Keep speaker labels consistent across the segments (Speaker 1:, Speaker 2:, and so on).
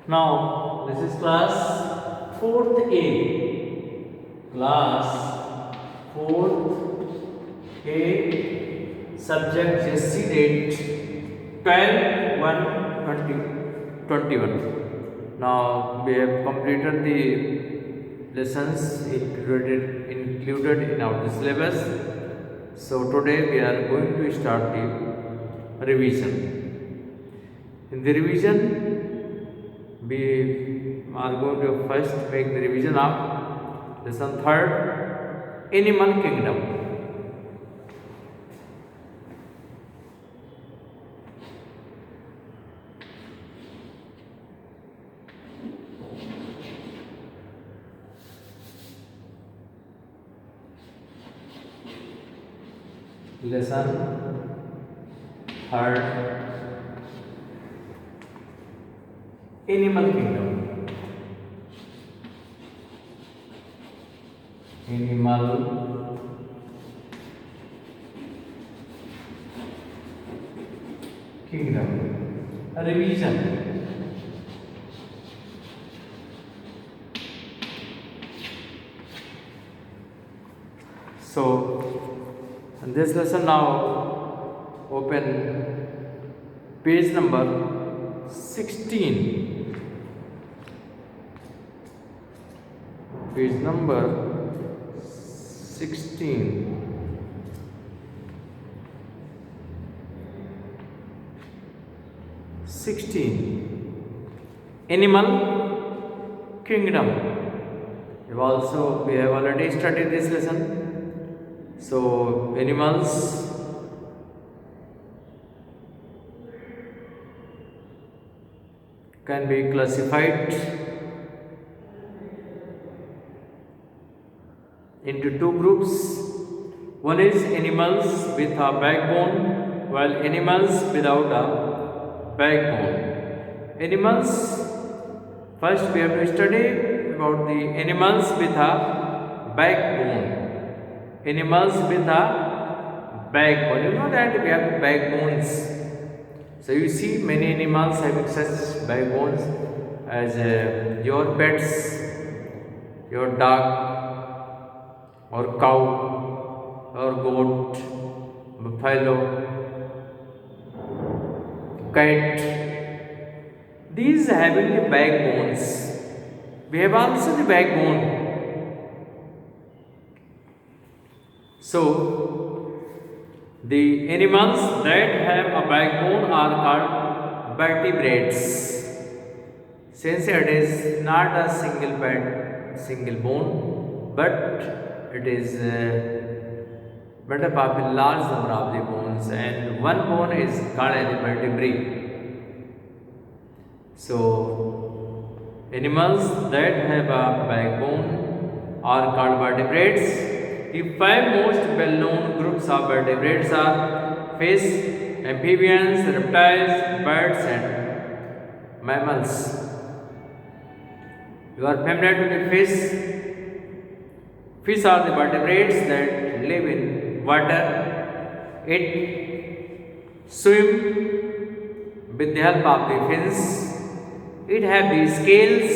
Speaker 1: Now this is class 4th A. Class 4th A, subject GSC date 12/1/2021. Now we have completed the lessons included in our syllabus. So today we are going to start the revision. In the revision, we are going to first make the revision of lesson 3rd, Animal Kingdom. Lesson 3rd, Animal Kingdom. Animal Kingdom. Revision. So, in this lesson now, open page number 16. Page number 16. Animal Kingdom. We have already studied this lesson. So animals can be classified into two groups. One is animals with a backbone, while animals without a backbone. Animals, first we have to study about the animals with a backbone. Animals with a backbone. You know that we have backbones. So you see many animals having such backbones as your pets, your dog, or cow, or goat, buffalo, cat. These having the backbones. We have also the backbone. So, the animals that have a backbone are called vertebrates. Since it is not a single bone, but it is made up of a large number of the bones, and one bone is called as the vertebrae. So, animals that have a backbone are called vertebrates. The 5 most well-known groups of vertebrates are fish, amphibians, reptiles, birds, and mammals. You are familiar with the fish? Fish are the vertebrates that live in water. It swim with the help of the fins. It has the scales.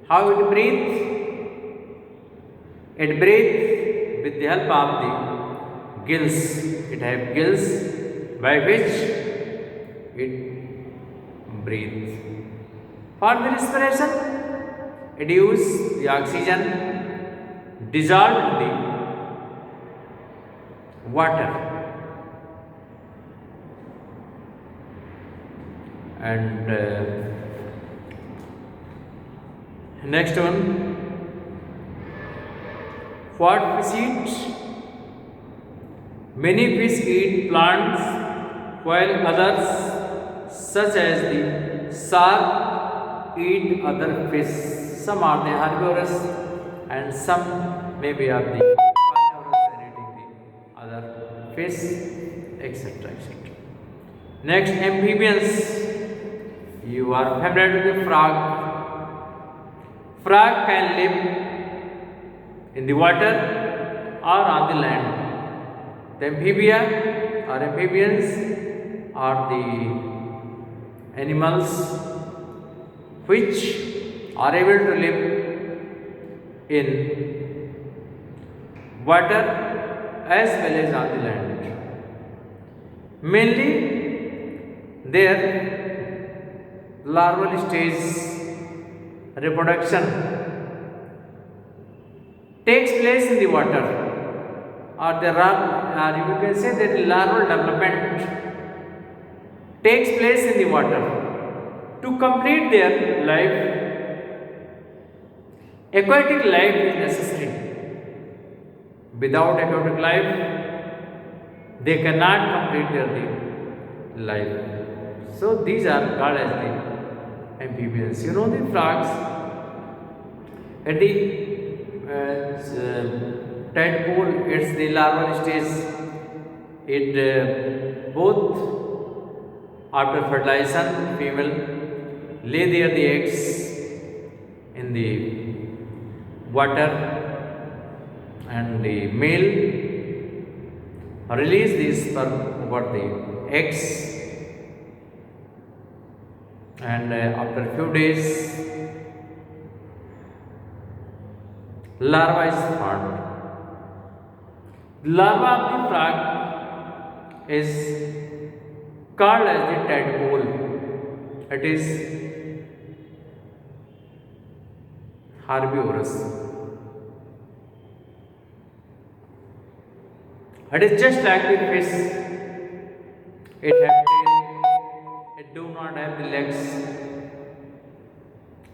Speaker 1: How it breathes? It breathes with the help of the gills. It has gills by which it breathes. For the respiration, it uses the oxygen dissolved in the water. And next one. What fish eat? Many fish eat plants, while others, such as the shark, eat other fish. Some are the herbivorous, and some may be of the carnivorous and eating the other fish, etc. etc. Next, amphibians. You are familiar with the frog. Frog can live in the water or on the land. The amphibia or amphibians are the animals which are able to live in water as well as on the land. Mainly their larval stage reproduction takes place in the water, or you can say that the larval development takes place in the water. To complete their life, aquatic life is necessary. Without aquatic life, they cannot complete their life. So these are called as the amphibians. You know the frogs at the tadpole, it's the larval stage. It both after fertilization, female lay there the eggs in the water, and the male release the sperm over the eggs, and after few days larva is formed. Larva of the frog is called as the tadpole. It is herbivorous. It is just like the fish. It has tail. It do not have the legs.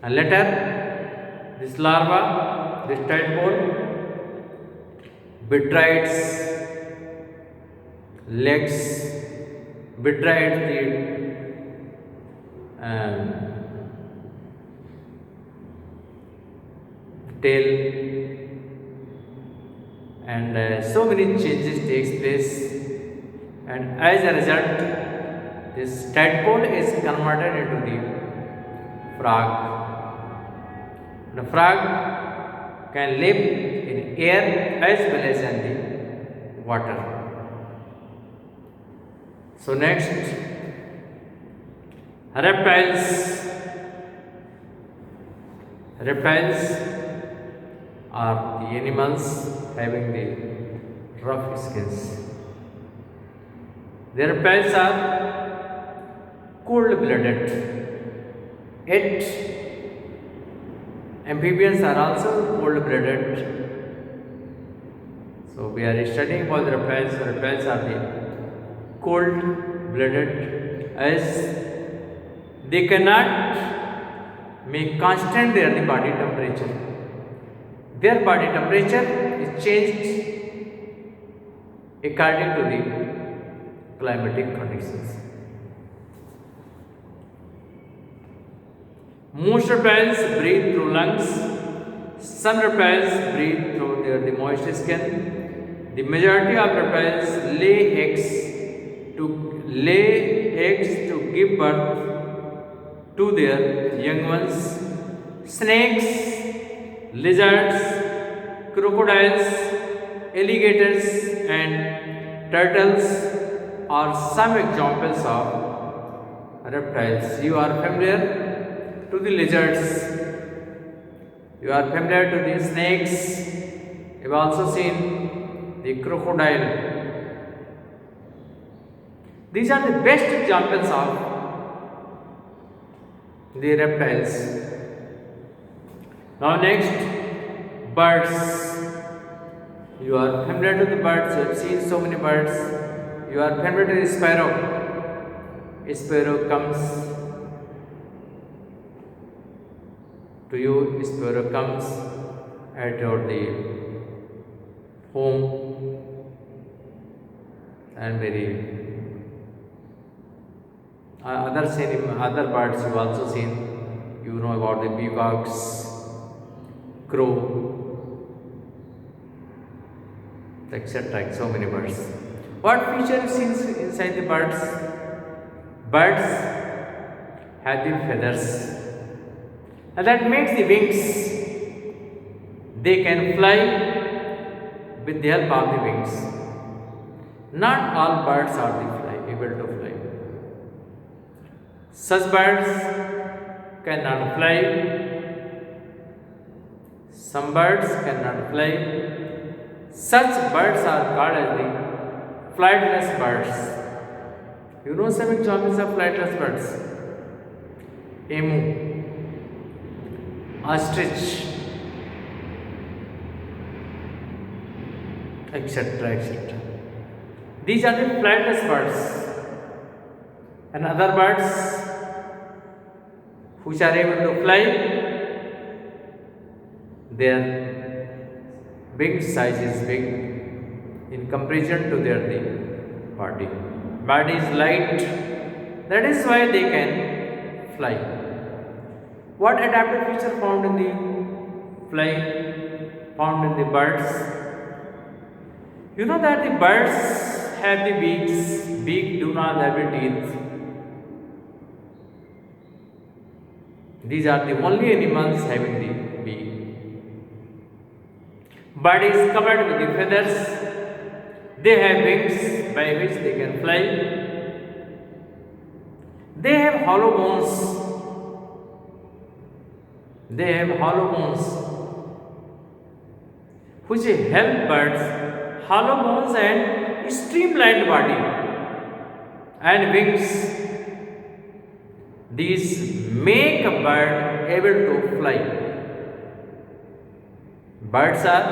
Speaker 1: And later, this larva, this tadpole, betrays legs, betrays the tail, and so many changes takes place, and as a result this tadpole is converted into the frog. The frog can live in air as well as in the water. So next, reptiles. Reptiles are the animals having the rough skins. The reptiles are cold-blooded. Yet amphibians are also cold-blooded. So we are studying about the reptiles. The reptiles are the cold-blooded, as they cannot make constant their body temperature. Their body temperature is changed according to the climatic conditions. Most reptiles breathe through lungs. Some reptiles breathe through the moist skin. The majority of reptiles lay eggs to give birth to their young ones. Snakes, lizards, crocodiles, alligators, and turtles are some examples of reptiles. You are familiar to the lizards, you are familiar to the snakes, you have also seen the crocodile. These are the best examples of the reptiles. Now next, birds. You are familiar to the birds, you have seen so many birds. You are familiar to the sparrow. A sparrow comes to you, a sparrow comes at your home, and very other birds you have also seen. You know about the peacocks, crow, etc. So many birds. What features inside the birds? Birds have the feathers, and that makes the wings. They can fly with the help of the wings. Not all birds are able to fly. Such birds cannot fly. Some birds cannot fly. Such birds are called as the flightless birds. You know some examples of flightless birds? Emu, ostrich, etc. etc. These are the flightless birds. And other birds which are able to fly, their wing size is big in comparison to their body. Body is light, that is why they can fly. What adaptive feature found in the fly, found in the birds? You know that the birds have the beaks, beak do not have the teeth. These are the only animals having the beak. Body is covered with the feathers. They have wings by which they can fly. They have hollow bones. They have hollow bones which help birds. Hollow bones and streamlined body and wings. These make a bird able to fly. Birds are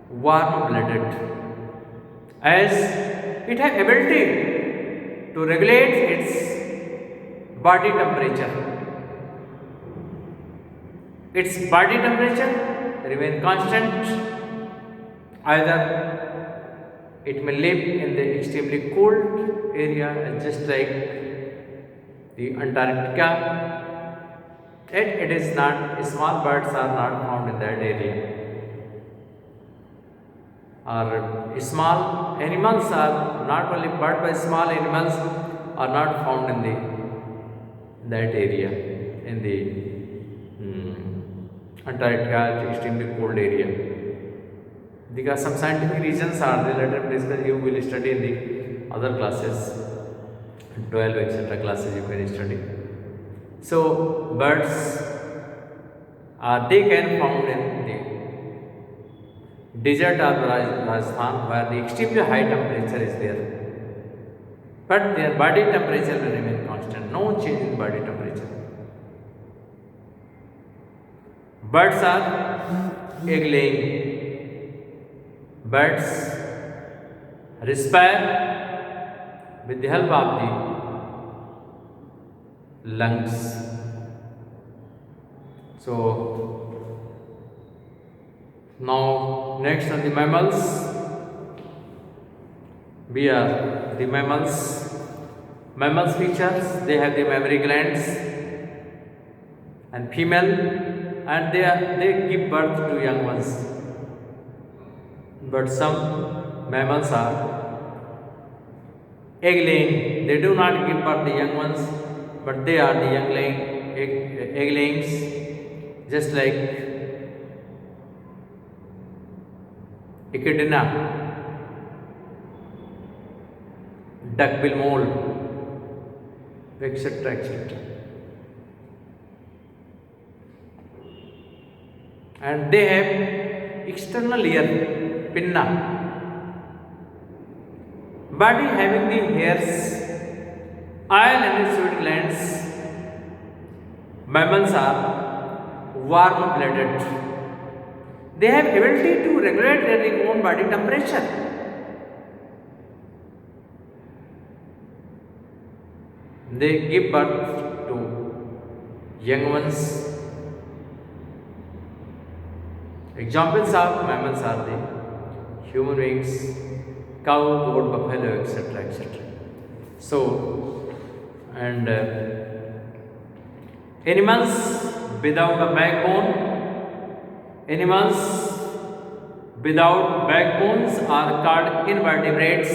Speaker 1: warm-blooded, as it has ability to regulate its body temperature. Its body temperature remain constant. Either it may live in the extremely cold area, just like the Antarctica, yet it is not, small birds are not found in that area. Or small animals are not only bird, but small animals are not found in that area, in the Antarctica, extremely cold area. Because some scientific reasons are there, later discuss, you will study in the other classes, 12 etc. classes you can study. So birds, they can found in the desert of Rajasthan, where the extremely high temperature is there, but their body temperature will remain constant, no change in body temperature. Birds are egg laying. Birds respire with the help of the lungs. So now next on the mammals, we are the mammals. Mammals features, they have the mammary glands and female, and they give birth to young ones. But some mammals are egg laying. They do not give birth the young ones, but they are the young laying egg layings, just like Echidna, duckbill mole, etc. etc. And they have external ear, pinna, body having the hairs, oil and sweat glands. Mammals are warm-blooded. They have ability to regulate their own body temperature. They give birth to young ones. Examples of mammals are the human beings, cow, goat, buffalo, etc. etc. So, and animals without a backbone, animals without backbones are called invertebrates.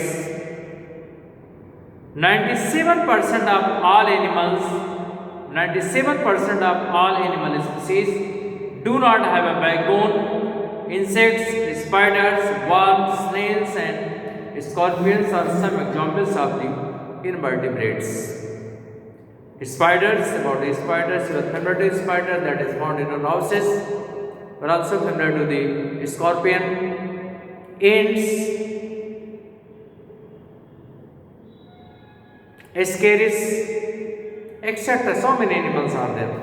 Speaker 1: 97% of all animals, 97% of all animal species do not have a backbone. Insects, spiders, worms, snails and scorpions are some examples of the invertebrates. Spiders, about the spiders, you are familiar to spider that is found in our houses. We are also familiar to the scorpion, ants, ascaris, etc. So many animals are there.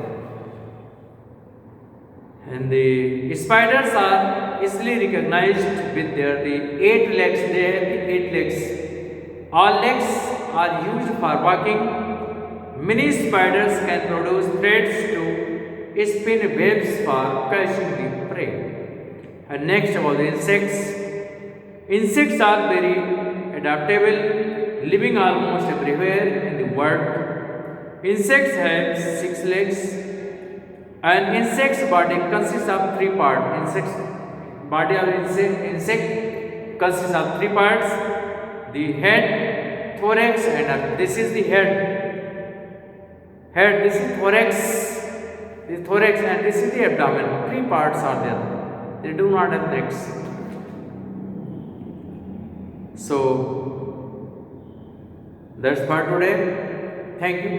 Speaker 1: And the spiders are easily recognized with their the 8 legs. They have the 8 legs. All legs are used for walking. Many spiders can produce threads to spin webs for catching the prey. And next about the insects. Insects are very adaptable, living almost everywhere in the world. Insects have 6 legs. An insect's body consists of 3 parts. Body of insect consists of 3 parts: the head, thorax, and this is the head. Head. This is thorax. This is thorax, and this is the abdomen. 3 parts are there. They do not have legs. So that's for today. Thank you.